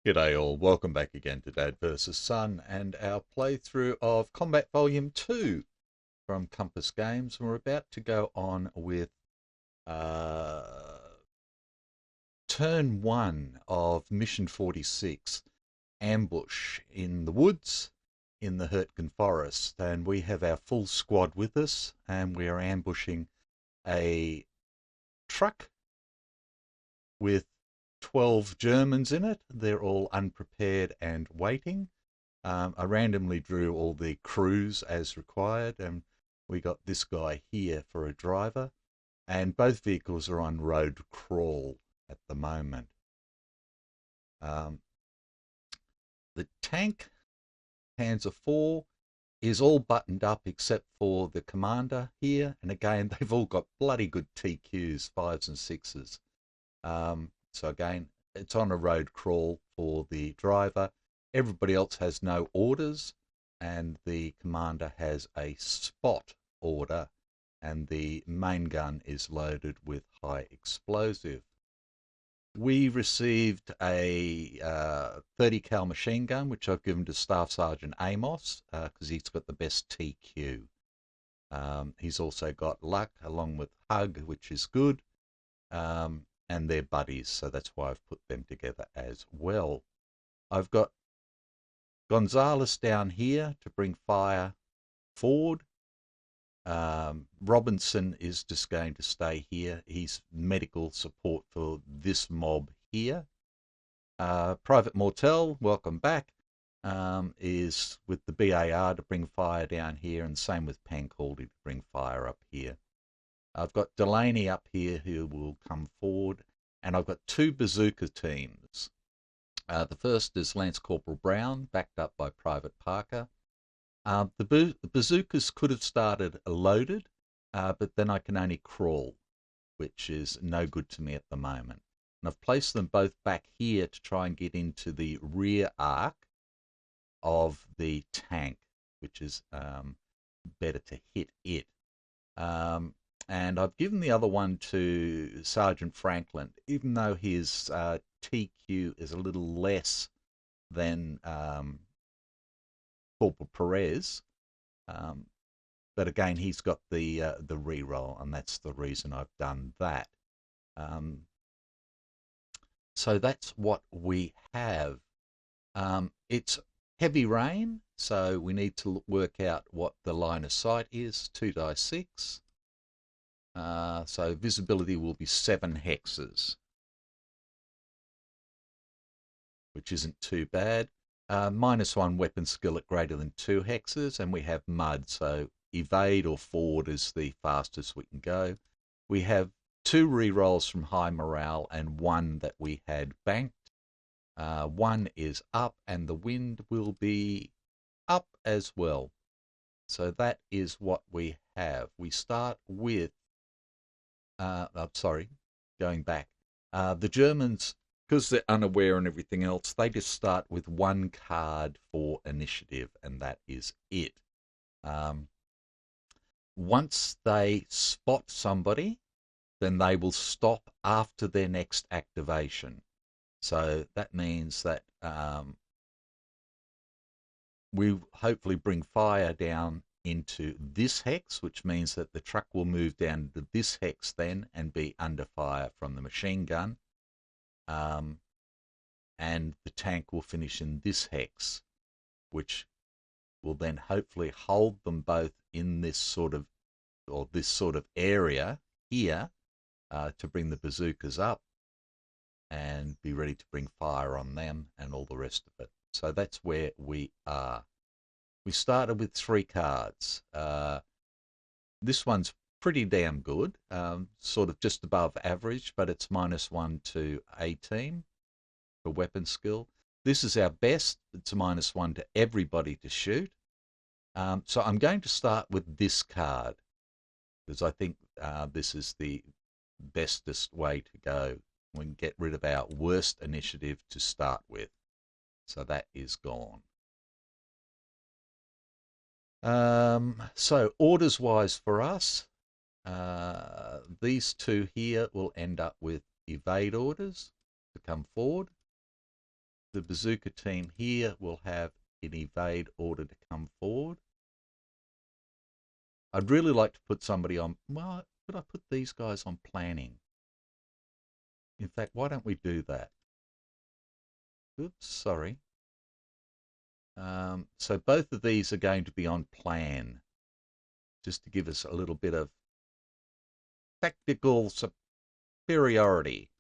G'day all, welcome back again to Dad vs Son and our playthrough of Combat Volume 2 from Compass Games. We're about to go on with turn 1 of Mission 46, Ambush in the Woods in the Hurtgen Forest, and we have our full squad with us and we are ambushing a truck with 12 Germans in it. They're all unprepared and waiting. I randomly drew all the crews as required, and we got this guy here for a driver, and both vehicles are on road crawl at the moment. The tank, Panzer IV, is all buttoned up except for the commander here, and again they've all got bloody good TQs, 5s and 6s. So again, it's on a road crawl for the driver. Everybody else has no orders, and the commander has a spot order, and the main gun is loaded with high explosive. We received a 30 cal machine gun, which I've given to Staff Sergeant Amos because he's got the best TQ. He's also got luck along with hug, which is good. And they're buddies, so that's why I've put them together as well. I've got Gonzalez down here to bring fire forward. Robinson is just going to stay here. He's medical support for this mob here. Private Mortel, welcome back, is with the BAR to bring fire down here, and same with Pankaldi to bring fire up here. I've got Delaney up here who will come forward, and I've got two bazooka teams. The first is Lance Corporal Brown, backed up by Private Parker. The bazookas could have started loaded, but then I can only crawl, which is no good to me at the moment. And I've placed them both back here to try and get into the rear arc of the tank, which is better to hit it. And I've given the other one to Sergeant Franklin, even though his TQ is a little less than Corporal Perez. But again, he's got the reroll, and that's the reason I've done that. So that's what we have. It's heavy rain, so we need to work out what the line of sight is, 2 die 6. So visibility will be 7 hexes, which isn't too bad. -1 weapon skill at greater than 2 hexes, and we have mud, so evade or forward is the fastest we can go. We have 2 rerolls from high morale and 1 that we had banked. 1 is up, and the wind will be up as well. So that is what we have. We start with going back. The Germans, because they're unaware and everything else, they just start with 1 card for initiative, and that is it. Once they spot somebody, then they will stop after their next activation. So that means that we hopefully bring fire down into this hex, which means that the truck will move down to this hex then and be under fire from the machine gun, and the tank will finish in this hex, which will then hopefully hold them both in this sort of area here to bring the bazookas up and be ready to bring fire on them and all the rest of it. So that's where we are. We started with 3 cards. This one's pretty damn good, sort of just above average, but it's -1 to 18 for weapon skill. This is our best. It's a -1 to everybody to shoot. So I'm going to start with this card because I think this is the bestest way to go. We can get rid of our worst initiative to start with. So that is gone. So orders wise for us, these two here will end up with evade orders to come forward. The bazooka team here will have an evade order to come forward. I'd really like to put somebody on, well, could I put these guys on planning? In fact, why don't we do that? Oops, sorry. So both of these are going to be on plan, just to give us a little bit of tactical superiority.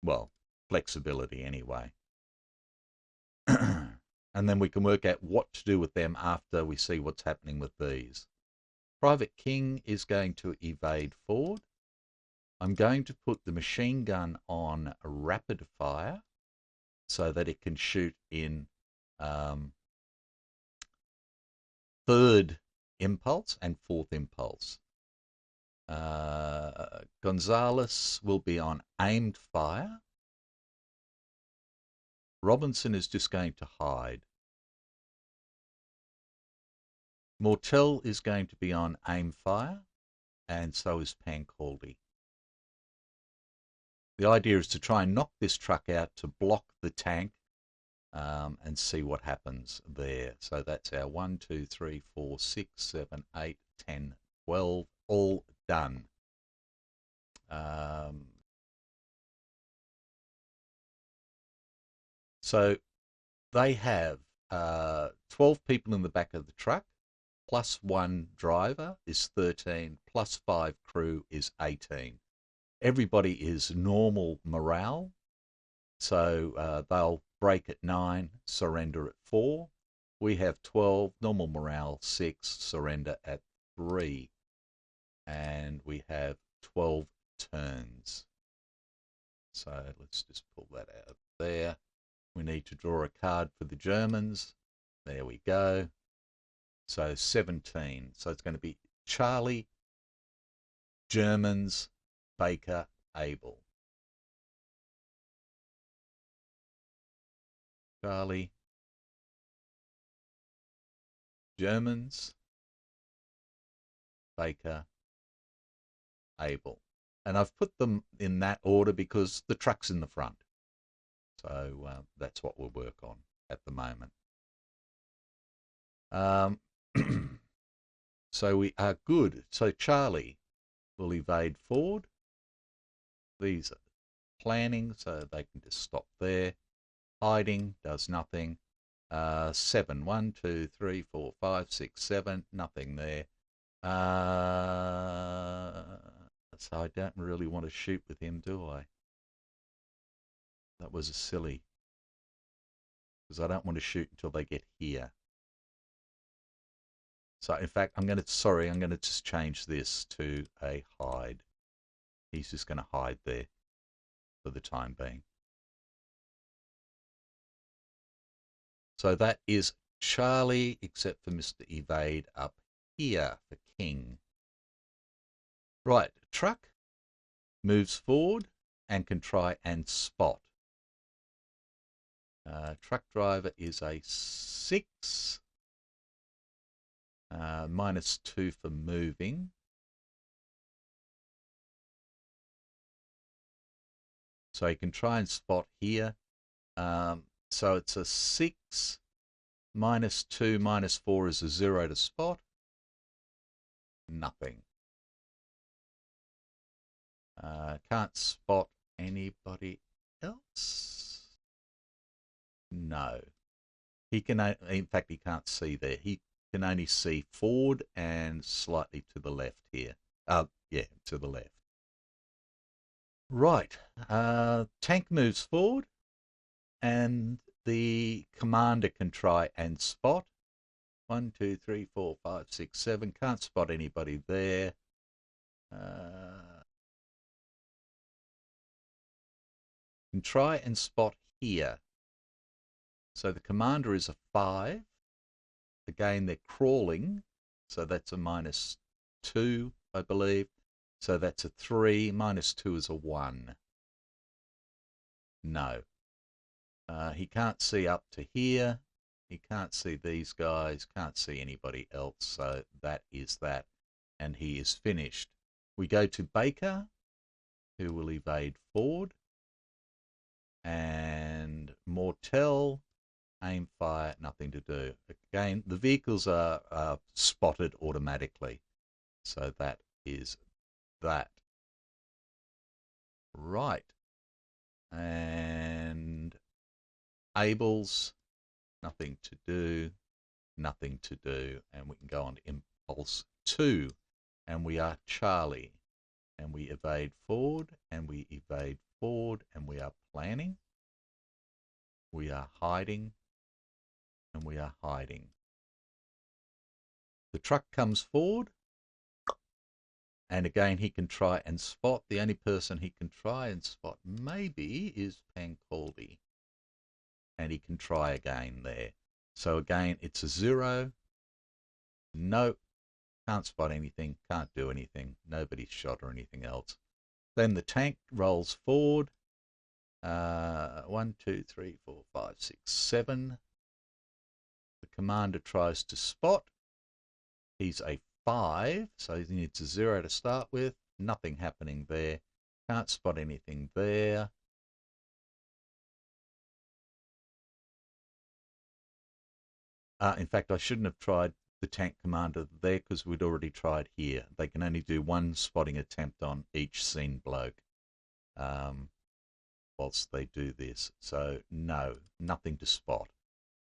Well, flexibility anyway. And then we can work out what to do with them after we see what's happening with these. Private King is going to evade forward. I'm going to put the machine gun on rapid fire so that it can shoot in third impulse and fourth impulse. Gonzalez will be on aimed fire. Robinson is just going to hide. Mortel is going to be on aim fire, and so is Pancaldi. The idea is to try and knock this truck out to block the tank and see what happens there. So that's our 1, 2, 3, 4, 6, 7, 8, 10, 12, all done. So they have 12 people in the back of the truck, plus 1 driver is 13, plus 5 crew is 18. Everybody is normal morale, so they'll break at 9, surrender at 4. We have 12, normal morale 6, surrender at 3. And we have 12 turns. So let's just pull that out there. We need to draw a card for the Germans. There we go. So 17. So it's going to be Charlie, Germans, Baker, Abel. Charlie, Germans, Baker, Abel. And I've put them in that order because the truck's in the front. So that's what we'll work on at the moment. So we are good. So Charlie will evade forward. These are planning, so they can just stop there. Hiding does nothing. 7, 1, 2, 3, 4, 5, 6, 7, nothing there. So I don't really want to shoot with him, do I? That was a silly. Because I don't want to shoot until they get here. So in fact, I'm going to just change this to a hide. He's just going to hide there for the time being. So that is Charlie, except for Mr. Evade up here for King. Right, truck moves forward and can try and spot. Truck driver is a 6, -2 for moving. So he can try and spot here. So it's a 6, -2, -4 is a 0 to spot. Nothing. Can't spot anybody else. No. He can, in fact, he can't see there. He can only see forward and slightly to the left here. Yeah, to the left. Right. Tank moves forward, and the commander can try and spot. 1, 2, 3, 4, 5, 6, 7. Can't spot anybody there. Can try and spot here. So the commander is a 5. Again, they're crawling, so that's a -2, I believe. So that's a 3. -2 is a 1. No. He can't see up to here. He can't see these guys, can't see anybody else, so that is that. And he is finished. We go to Baker, who will evade Ford. And Mortel, aim, fire, nothing to do. Again, the vehicles are spotted automatically. So that is that. Right. And Abel's, nothing to do, nothing to do. And we can go on to Impulse 2. And we are Charlie. And we evade Ford, and we evade Ford, and we are planning. We are hiding, and we are hiding. The truck comes forward, and again he can try and spot. The only person he can try and spot maybe is Pancaldi, and he can try again there. So again, it's a 0. No, can't spot anything, can't do anything, nobody's shot or anything else. Then the tank rolls forward. 1, 2, 3, 4, 5, 6, 7. The commander tries to spot. He's a 5, so he needs a 0 to start with. Nothing happening there. Can't spot anything there. In fact, I shouldn't have tried the tank commander there because we'd already tried here. They can only do one spotting attempt on each scene bloke whilst they do this. So no, nothing to spot.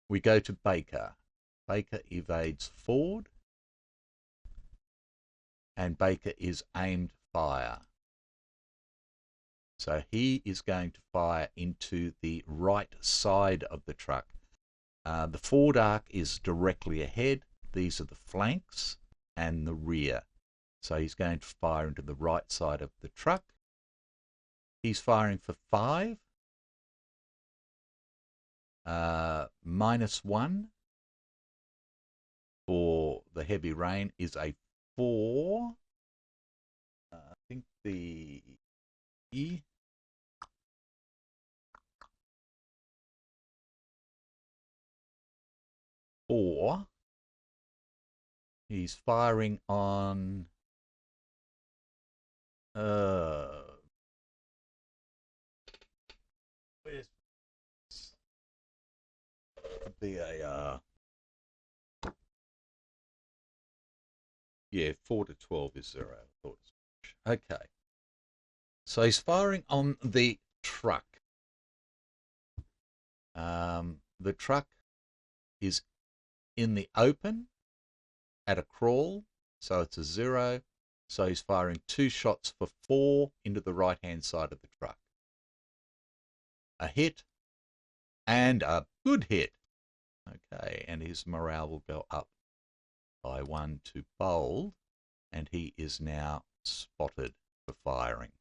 We go to Baker. Baker evades Ford, and Baker is aimed fire. So he is going to fire into the right side of the truck. The Ford arc is directly ahead. These are the flanks and the rear. So he's going to fire into the right side of the truck. He's firing for 5. -1 for the heavy rain is a 4. I think the E. Four. He's firing on where's the BAR? Yeah, 4 to 12 is 0. Okay. So he's firing on the truck. The truck is in the open at a crawl, so it's a 0. So he's firing 2 shots for 4 into the right-hand side of the truck. A hit and a good hit. Okay, and his morale will go up by 1 to bold, and he is now spotted for firing.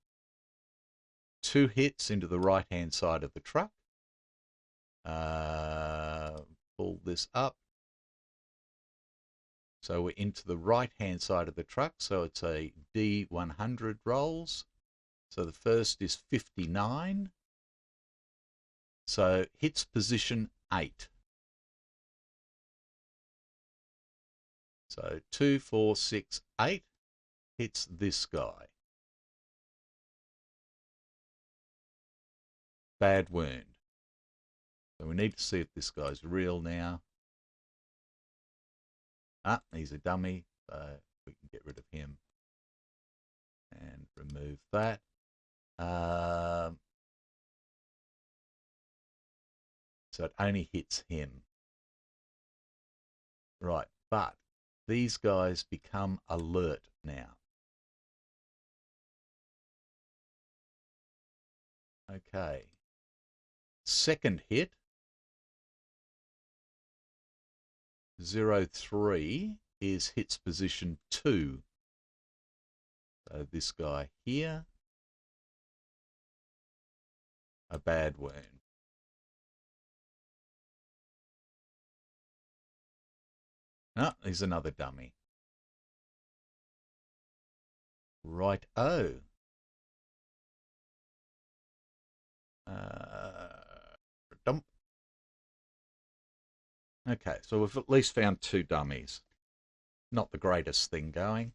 2 hits into the right-hand side of the truck. Pull this up. So we're into the right-hand side of the truck, so it's a D100 rolls. So the first is 59. So hits position 8. So 2, 4, 6, 8 hits this guy. Bad wound. So we need to see if this guy's real now. He's a dummy, so we can get rid of him and remove that. So it only hits him. Right, but these guys become alert now. Okay. Second hit, 0-3 is hits position 2. So this guy here, a bad wound. No, he's another dummy. Right-o. Dump. Okay, so we've at least found 2 dummies. Not the greatest thing going.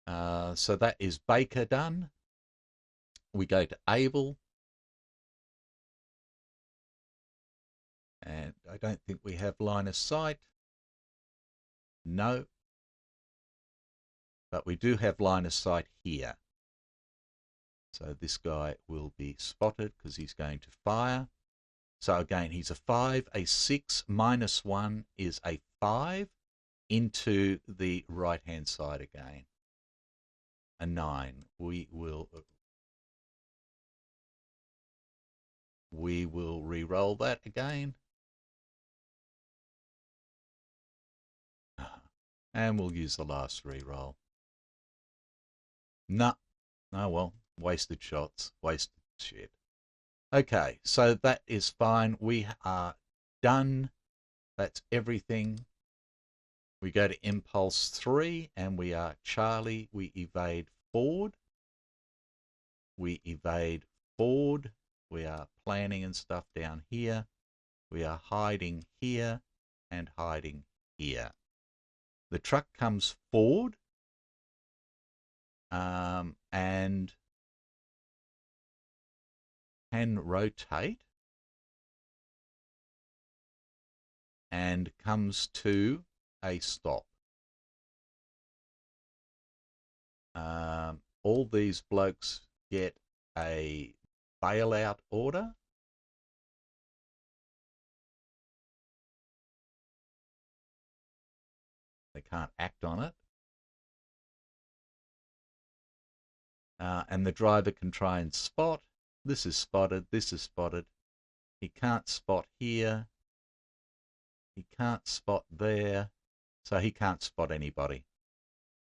So that is Baker done. We go to Able. And I don't think we have line of sight. No. But we do have line of sight here. So this guy will be spotted because he's going to fire. So again, he's a 5, a 6, minus 1 is a 5 into the right-hand side again. A 9. We will re-roll that again. And we'll use the last re-roll. Nah. Oh well, wasted shots, wasted shit. Okay, so that is fine. We are done. That's everything. We go to impulse 3 and we are Charlie. We evade forward. We evade forward. We are planning and stuff down here. We are hiding here and hiding here. The truck comes forward and can rotate and comes to a stop. All these blokes get a bailout order. They can't act on it. And the driver can try and spot. This is spotted. This is spotted. He can't spot here. He can't spot there. So he can't spot anybody.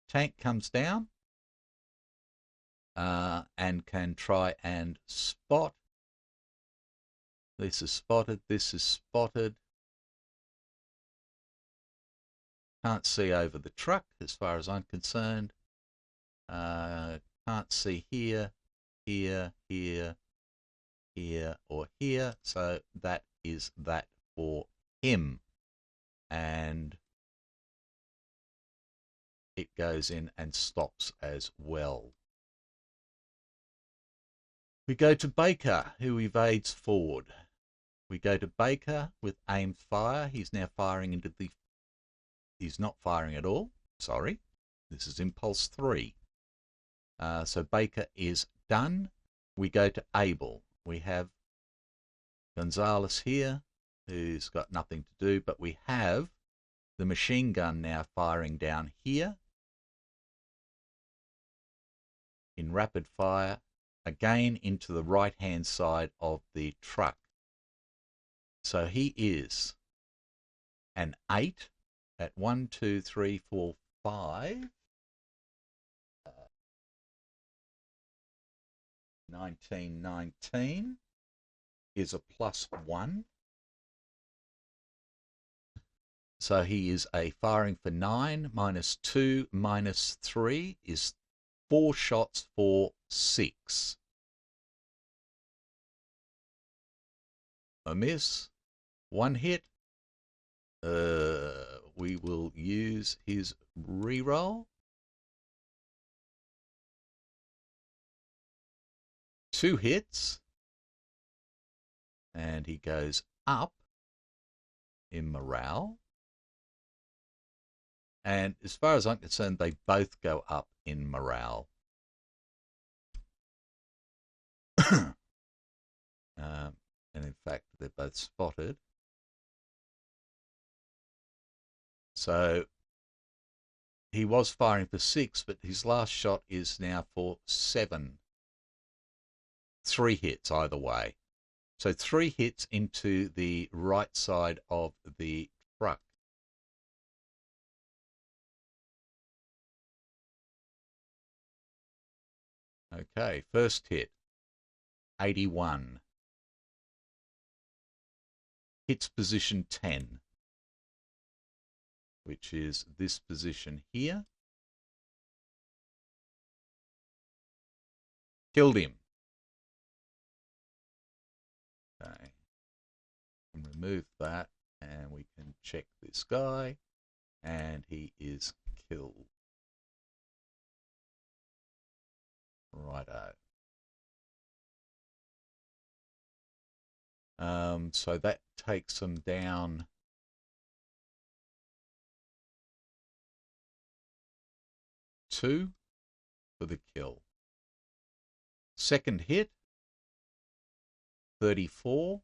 Tank comes down and can try and spot. This is spotted. This is spotted. Can't see over the truck as far as I'm concerned. Can't see here, here, here, here, or here. So that is that for him. And it goes in and stops as well. We go to Baker, who evades forward. We go to Baker with aimed fire. He's now firing into the... He's not firing at all. Sorry. This is impulse 3. So Baker is done. We go to Able. We have Gonzalez here, who's got nothing to do, but we have the machine gun now firing down here in rapid fire, again into the right-hand side of the truck. So he is an 8 at 1, 2, 3, 4, 5. 1919 is a +1. So he is a firing for 9, -2, -3 is 4 shots for 6. A miss, 1 hit. We will use his reroll. 2 hits. And he goes up in morale. And as far as I'm concerned, they both go up in morale. And in fact, they're both spotted. So he was firing for 6, but his last shot is now for 7. 3 hits either way. So 3 hits into the right side of the truck. Okay, first hit, 81. Hits position 10, which is this position here. Killed him. Okay. Remove that, and we can check this guy, and he is killed. Righto. So that takes them down 2 for the kill. Second hit, 34.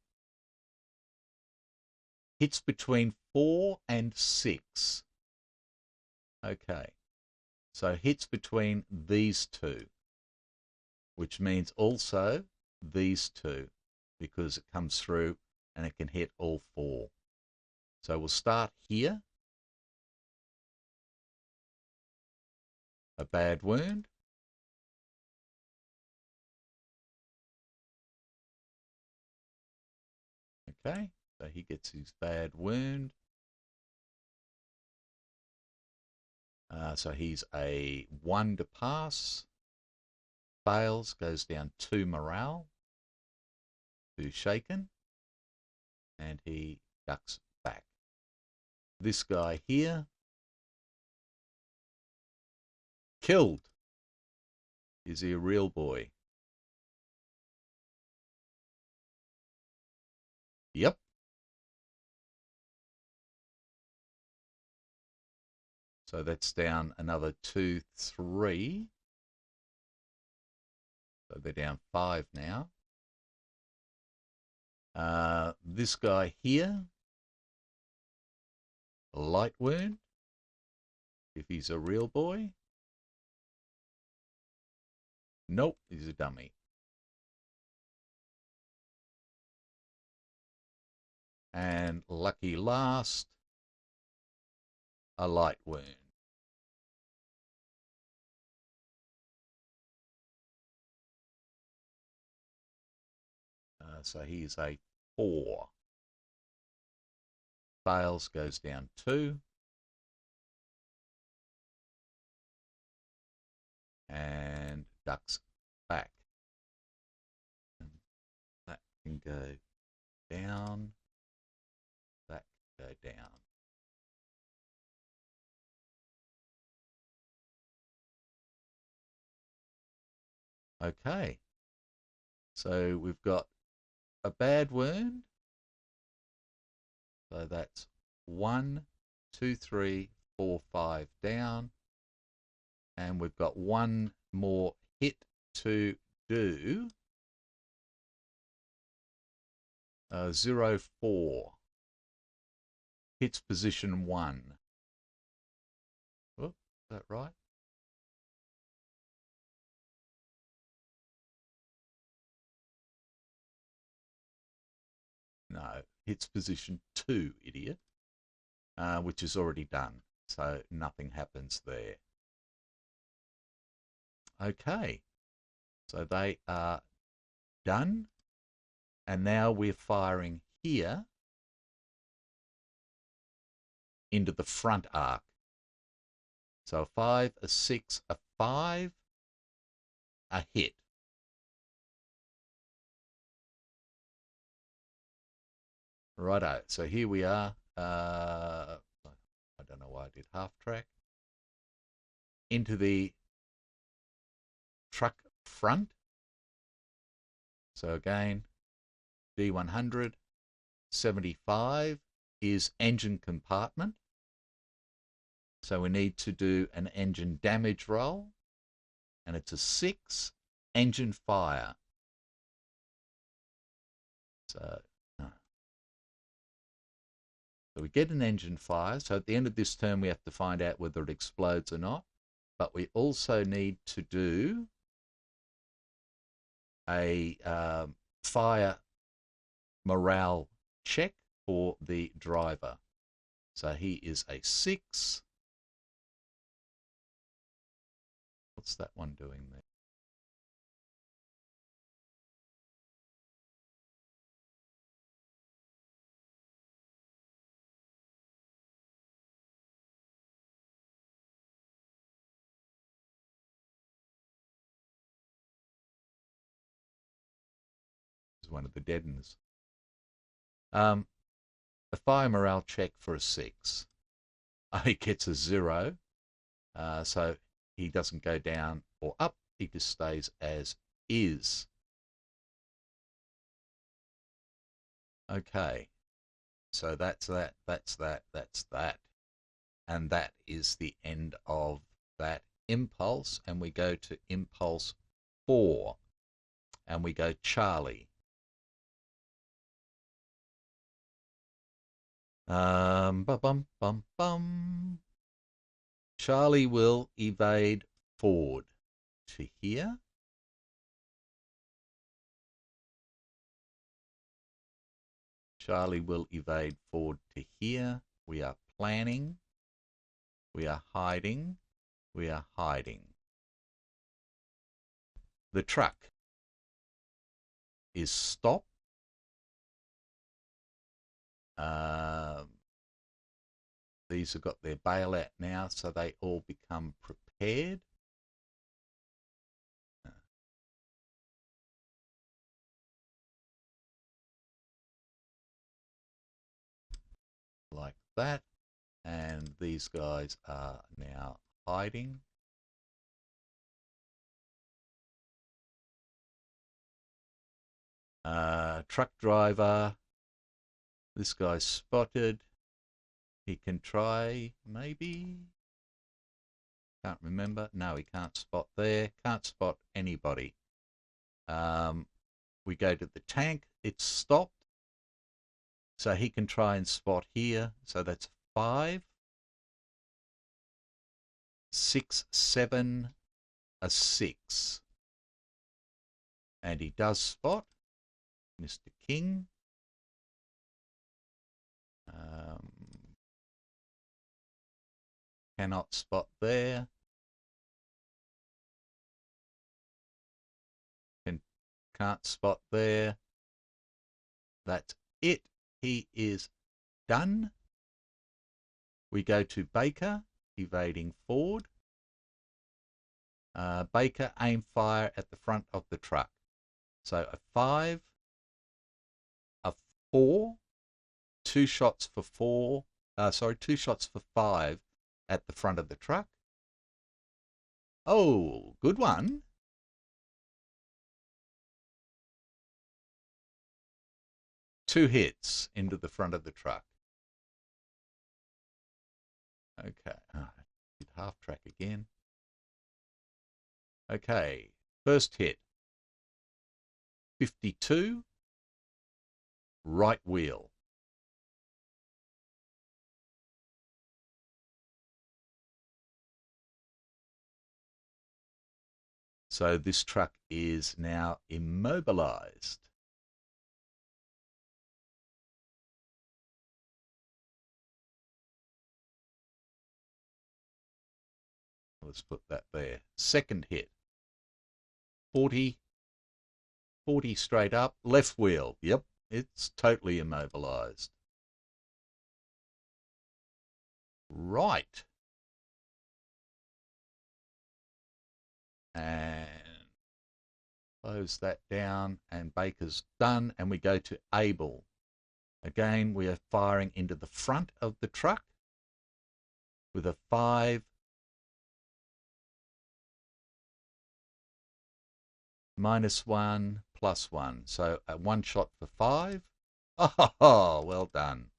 Hits between 4 and 6. Okay. So hits between these two, which means also these two, because it comes through and it can hit all 4. So we'll start here. A bad wound. Okay, so he gets his bad wound. So he's a 1 to pass. Fails, goes down 2 morale. 2 shaken. And he ducks back. This guy here, killed. Is he a real boy? Yep. So that's down another 2, 3. So they're down 5 now. This guy here, a light wound, if he's a real boy. Nope, he's a dummy. And lucky last, a light wound. So he's a 4. Fails, goes down 2. And ducks back. And that can go down. That can go down. Okay. So we've got a bad wound. So that's 1, 2, 3, 4, 5 down. And we've got 1 more hit to do. 0, 4. Hits position 1. Oh, is that right? No, hits position 2, idiot. Which is already done. So nothing happens there. Okay. So they are done. And now we're firing here into the front arc. So a 5, a 6, a 5, a hit. Righto, so here we are. I don't know why I did half track. Into the truck front. So again, D100, 75 is engine compartment. So we need to do an engine damage roll. And it's a 6, engine fire. So we get an engine fire. So at the end of this turn, we have to find out whether it explodes or not. But we also need to do a fire morale check for the driver. So he is a 6. What's that one doing there? It's one of the deadens. a fire morale check for a 6. He gets a 0, so he doesn't go down or up. He just stays as is. Okay, so that's that, that's that, that's that. And that is the end of that impulse. And we go to impulse 4. And we go Charlie. Bum, bum, bum, bum. Charlie will evade forward to here. Charlie will evade forward to here. We are planning. We are hiding. We are hiding. The truck is stopped. These have got their bailout now, so they all become prepared. Like that. And these guys are now hiding. Truck driver. This guy's spotted. He can try, maybe. Can't remember. No, he can't spot there. Can't spot anybody. We go to the tank. It's stopped. So he can try and spot here. So that's 5. 6, 7, a 6. And he does spot Mr. King. Cannot spot there. Can't spot there. That's it. He is done. We go to Baker, evading forward. Baker, aim fire at the front of the truck. So a 5, a 4, 2 shots for 4, 2 shots for 5 at the front of the truck. Oh, good one. Two hits into the front of the truck. Okay, did half track again. Okay, first hit. 52, right wheel. So this truck is now immobilized. Let's put that there. Second hit. 40 straight up. Left wheel. Yep, it's totally immobilized. Right. And close that down, and Baker's done, and we go to Able. Again, we are firing into the front of the truck with a 5, -1, +1. So a 1 shot for 5. Oh, well done.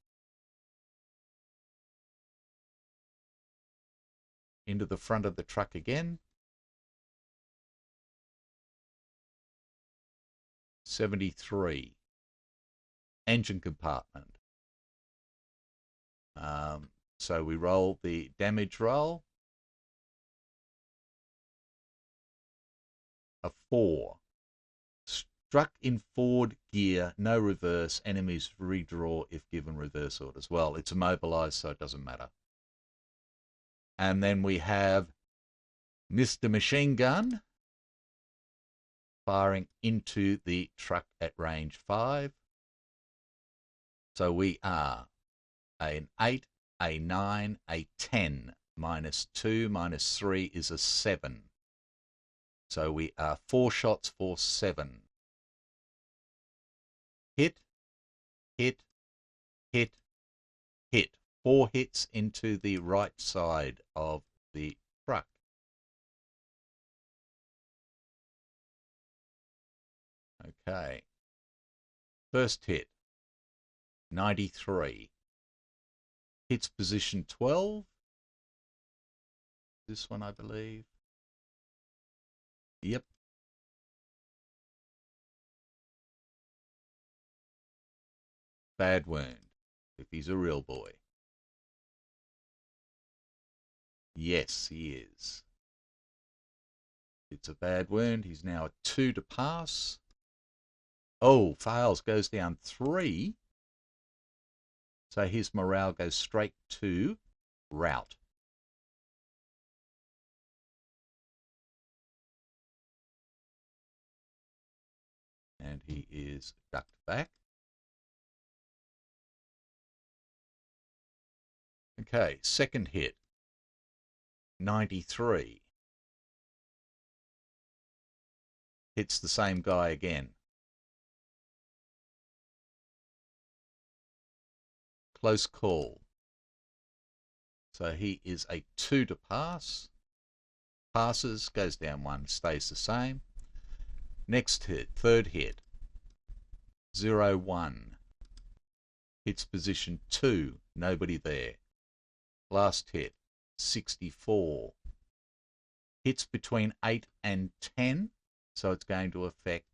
Into the front of the truck again. 73. Engine compartment. So we roll the damage roll. A 4. Struck in forward gear, no reverse. Enemies redraw if given reverse orders. Well, it's immobilized, so it doesn't matter. And then we have Mr. Machine Gun firing into the truck at range 5. So we are an 8, a 9, a 10. -2, -3 is a 7. So we are 4 shots for 7. Hit, hit, hit, 4 hits into the right side of the truck. Okay. First hit, 93. Hits position 12. This one, I believe. Yep. Bad wound, if he's a real boy. Yes, he is. It's a bad wound. He's now a 2 to pass. Oh, fails, goes down 3. So his morale goes straight to rout. And he is ducked back. Okay, second hit, 93. Hits the same guy again. Close call. So he is a 2 to pass. Passes, goes down 1, stays the same. Next hit, third hit, 01. Hits position 2, nobody there. Last hit, 64. Hits between 8 and 10, so it's going to affect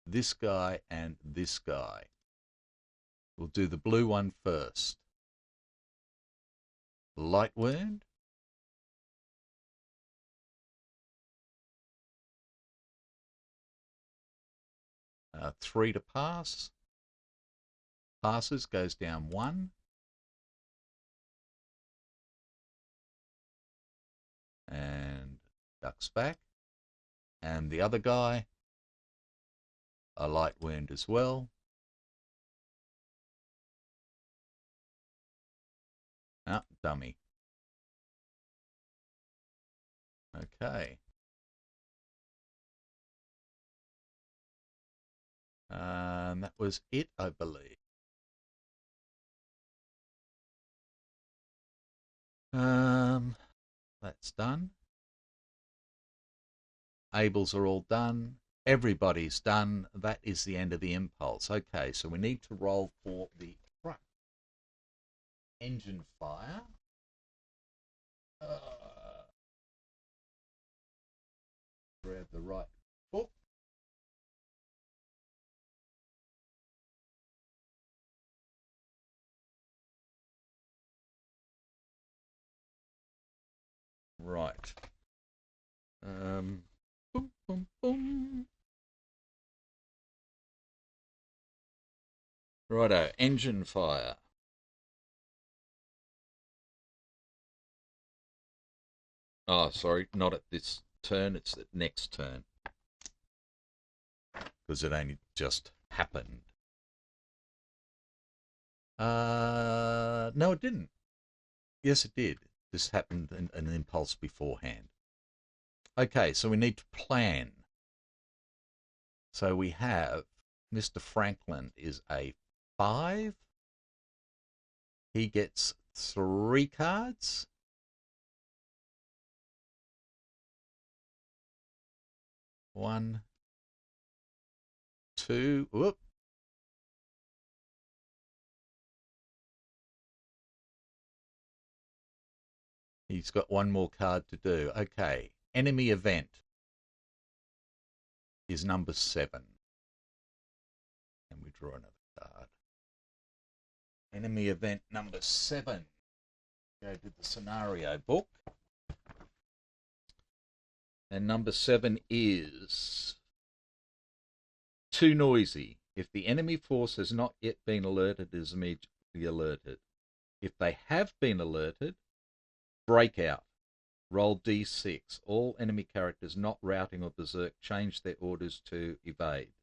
this guy and this guy. We'll do the blue one first. Light wound. Three to pass. Passes, goes down 1. And ducks back. And the other guy, a light wound as well. Ah, dummy. Okay. That was it, I believe. That's done. Ables are all done. Everybody's done. That is the end of the impulse. Okay, so we need to roll for the truck. Engine fire. Grab the right book. Right. Boom, boom, boom. Righto, engine fire. Oh, sorry, not at this turn, it's the next turn. Because it only just happened. No, it didn't. Yes, it did. This happened in an impulse beforehand. Okay, so we need to plan. So we have Mr. Franklin is a 5. He gets 3 cards. One, 2. Whoop. He's got 1 more card to do. Okay. Enemy event is number 7. And we draw another card. Enemy event number 7. Go to the scenario book. And number 7 is too noisy. If the enemy force has not yet been alerted, it is immediately alerted. If they have been alerted, breakout. Roll D6. All enemy characters not routing or berserk change their orders to evade.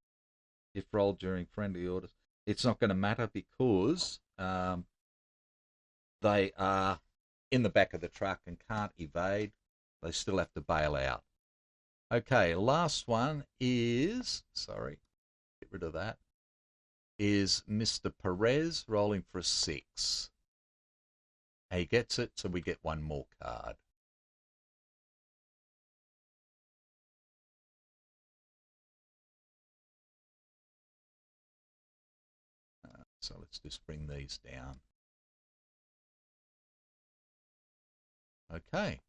If rolled during friendly orders, it's not going to matter because they are in the back of the truck and can't evade. They still have to bail out. Okay, last one is, sorry, get rid of that, is Mr. Perez rolling for a 6. He gets it, so we get one more card. So let's just bring these down. Okay.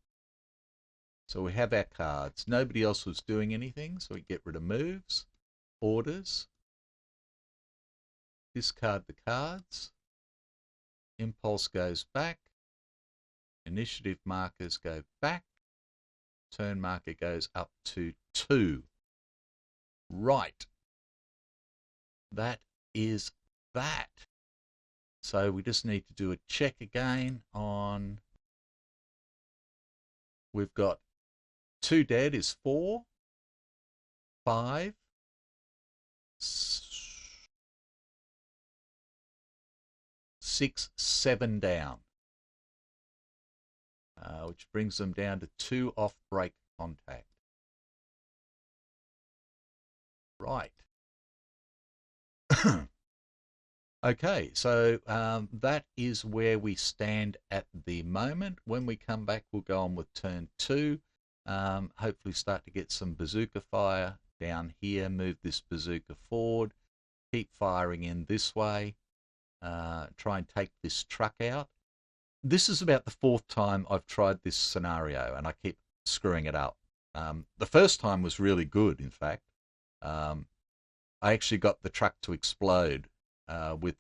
So we have our cards. Nobody else was doing anything, so we get rid of moves, orders, discard the cards, impulse goes back, initiative markers go back, turn marker goes up to 2. Right. That is that. So we just need to do a check again on, we've got 2 dead is 4, 5, 6, 7 down, which brings them down to 2 off break contact. Right. Okay, so that is where we stand at the moment. When we come back, we'll go on with turn 2. Hopefully start to get some bazooka fire down here, move this bazooka forward, keep firing in this way, try and take this truck out. This is about the 4th time I've tried this scenario, and I keep screwing it up. The first time was really good, in fact. I actually got the truck to explode with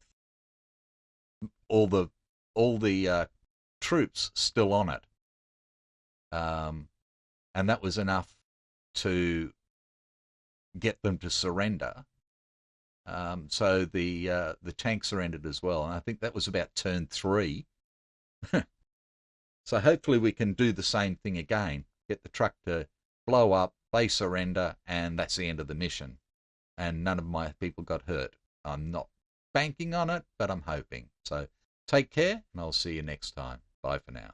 all the troops still on it, and that was enough to get them to surrender. So the tank surrendered as well, and I think that was about turn 3. So hopefully we can do the same thing again. Get the truck to blow up, they surrender, and that's the end of the mission. And none of my people got hurt. I'm not banking on it, but I'm hoping. So take care, and I'll see you next time. Bye for now.